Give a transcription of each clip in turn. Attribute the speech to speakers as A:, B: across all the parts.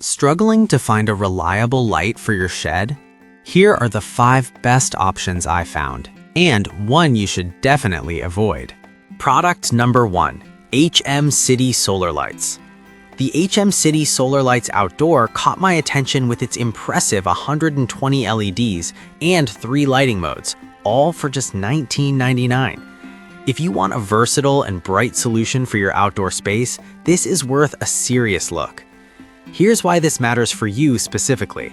A: Struggling to find a reliable light for your shed? Here are the 5 best options I found, and one you should definitely avoid. Product number 1, HM City Solar Lights. The HM City Solar Lights Outdoor caught my attention with its impressive 120 LEDs and 3 lighting modes, all for just $19.99. If you want a versatile and bright solution for your outdoor space, this is worth a serious look. Here's why this matters for you specifically.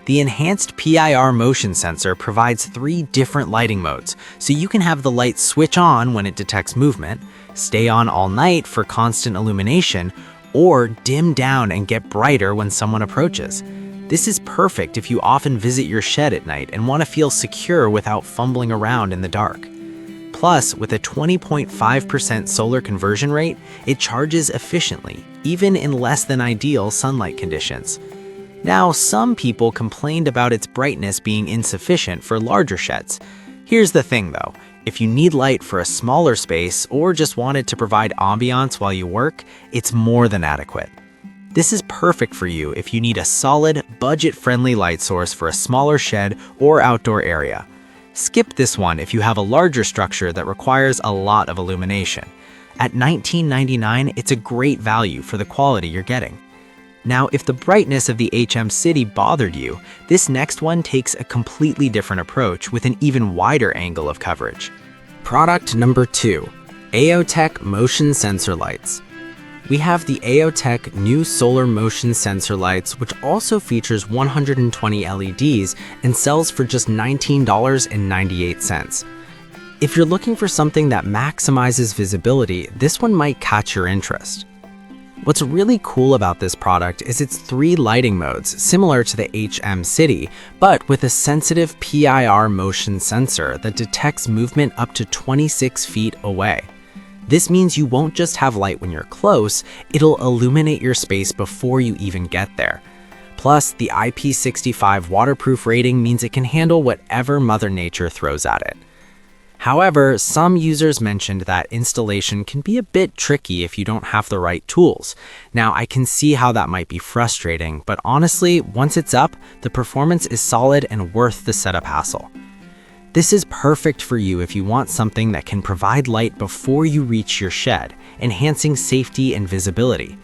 A: The enhanced PIR motion sensor provides 3 different lighting modes, so you can have the light switch on when it detects movement, stay on all night for constant illumination, or dim down and get brighter when someone approaches. This is perfect if you often visit your shed at night and want to feel secure without fumbling around in the dark. Plus, with a 20.5% solar conversion rate, it charges efficiently, even in less than ideal sunlight conditions. Now, some people complained about its brightness being insufficient for larger sheds. Here's the thing though, if you need light for a smaller space or just wanted to provide ambiance while you work, it's more than adequate. This is perfect for you if you need a solid, budget-friendly light source for a smaller shed or outdoor area. Skip this one if you have a larger structure that requires a lot of illumination. At $19.99, it's a great value for the quality you're getting. Now, if the brightness of the HM City bothered you, this next one takes a completely different approach with an even wider angle of coverage. Product number 2, AOTech Motion Sensor Lights. We have the AOTech new solar motion sensor lights, which also features 120 LEDs and sells for just $19.98. If you're looking for something that maximizes visibility, this one might catch your interest. What's really cool about this product is its 3 lighting modes, similar to the HM City, but with a sensitive PIR motion sensor that detects movement up to 26 feet away. This means you won't just have light when you're close, it'll illuminate your space before you even get there. Plus, the IP65 waterproof rating means it can handle whatever Mother Nature throws at it. However, some users mentioned that installation can be a bit tricky if you don't have the right tools. Now, I can see how that might be frustrating, but honestly, once it's up, the performance is solid and worth the setup hassle. This is perfect for you if you want something that can provide light before you reach your shed, enhancing safety and visibility.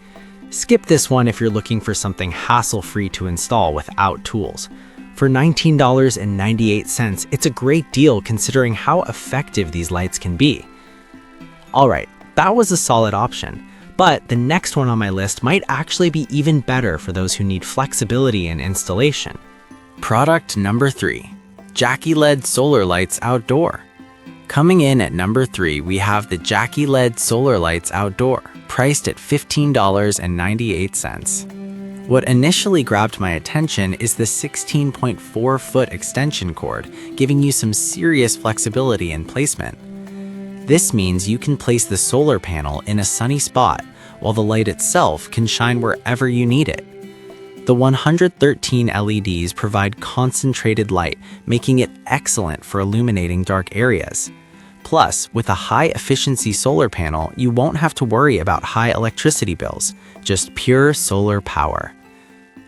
A: Skip this one if you're looking for something hassle-free to install without tools. For $19.98, it's a great deal considering how effective these lights can be. Alright, that was a solid option, but the next one on my list might actually be even better for those who need flexibility in installation. Product number 3. Jackie LED Solar Lights Outdoor. Coming in at number 3, we have the Jackie LED Solar Lights Outdoor, priced at $15.98. What initially grabbed my attention is the 16.4-foot extension cord, giving you some serious flexibility in placement. This means you can place the solar panel in a sunny spot, while the light itself can shine wherever you need it. The 113 LEDs provide concentrated light, making it excellent for illuminating dark areas. Plus, with a high-efficiency solar panel, you won't have to worry about high electricity bills, just pure solar power.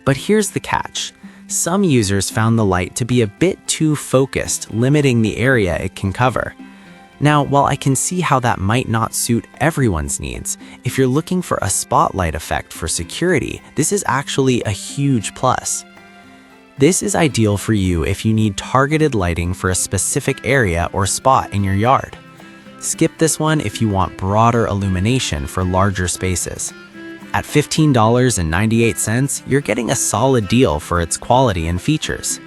A: But here's the catch. Some users found the light to be a bit too focused, limiting the area it can cover. Now, while I can see how that might not suit everyone's needs, if you're looking for a spotlight effect for security, this is actually a huge plus. This is ideal for you if you need targeted lighting for a specific area or spot in your yard. Skip this one if you want broader illumination for larger spaces. At $15.98, you're getting a solid deal for its quality and features.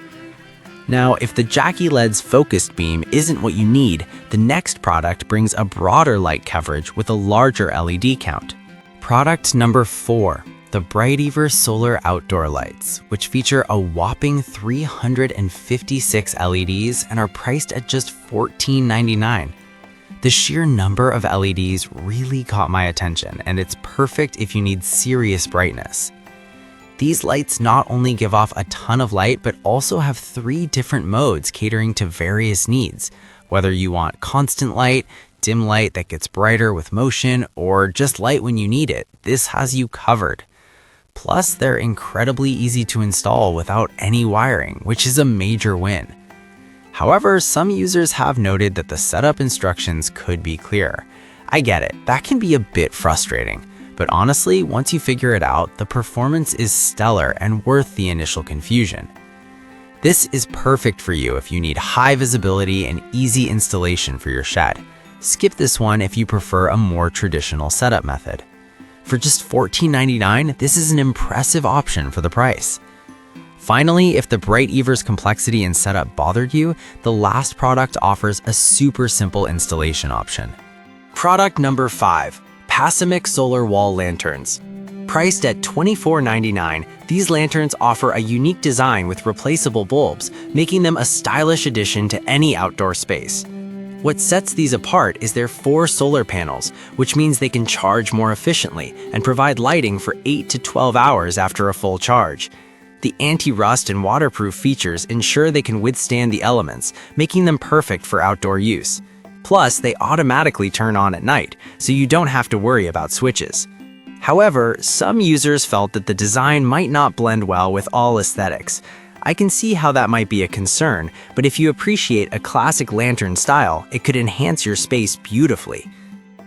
A: Now, if the Jackie LED's focused beam isn't what you need, the next product brings a broader light coverage with a larger LED count. Product number 4, the brightest Solar Outdoor Lights, which feature a whopping 356 LEDs and are priced at just $14.99. The sheer number of LEDs really caught my attention, and it's perfect if you need serious brightness. These lights not only give off a ton of light, but also have 3 different modes catering to various needs. Whether you want constant light, dim light that gets brighter with motion, or just light when you need it, this has you covered. Plus, they're incredibly easy to install without any wiring, which is a major win. However, some users have noted that the setup instructions could be clearer. I get it, that can be a bit frustrating. But honestly, once you figure it out, the performance is stellar and worth the initial confusion. This is perfect for you if you need high visibility and easy installation for your shed. Skip this one if you prefer a more traditional setup method. For just $14.99, this is an impressive option for the price. Finally, if the brightest complexity and setup bothered you, the last product offers a super simple installation option. Product number 5. Passimic Solar Wall Lanterns. Priced at $24.99, these lanterns offer a unique design with replaceable bulbs, making them a stylish addition to any outdoor space. What sets these apart is their 4 solar panels, which means they can charge more efficiently and provide lighting for 8 to 12 hours after a full charge. The anti-rust and waterproof features ensure they can withstand the elements, making them perfect for outdoor use. Plus, they automatically turn on at night, so you don't have to worry about switches. However, some users felt that the design might not blend well with all aesthetics. I can see how that might be a concern, but if you appreciate a classic lantern style, it could enhance your space beautifully.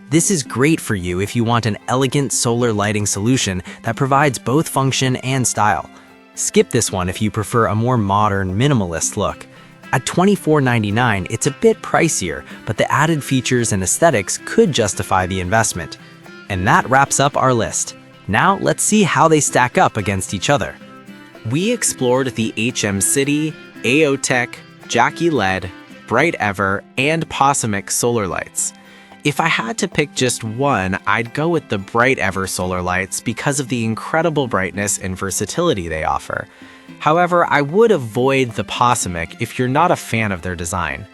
A: This is great for you if you want an elegant solar lighting solution that provides both function and style. Skip this one if you prefer a more modern, minimalist look. At $24.99, it's a bit pricier, but the added features and aesthetics could justify the investment. And that wraps up our list. Now let's see how they stack up against each other. We explored the HM City, AOTech, Jackie LED, Bright Ever, and Passimic solar lights. If I had to pick just one, I'd go with the Bright Ever solar lights because of the incredible brightness and versatility they offer. However, I would avoid the Passimic if you're not a fan of their design.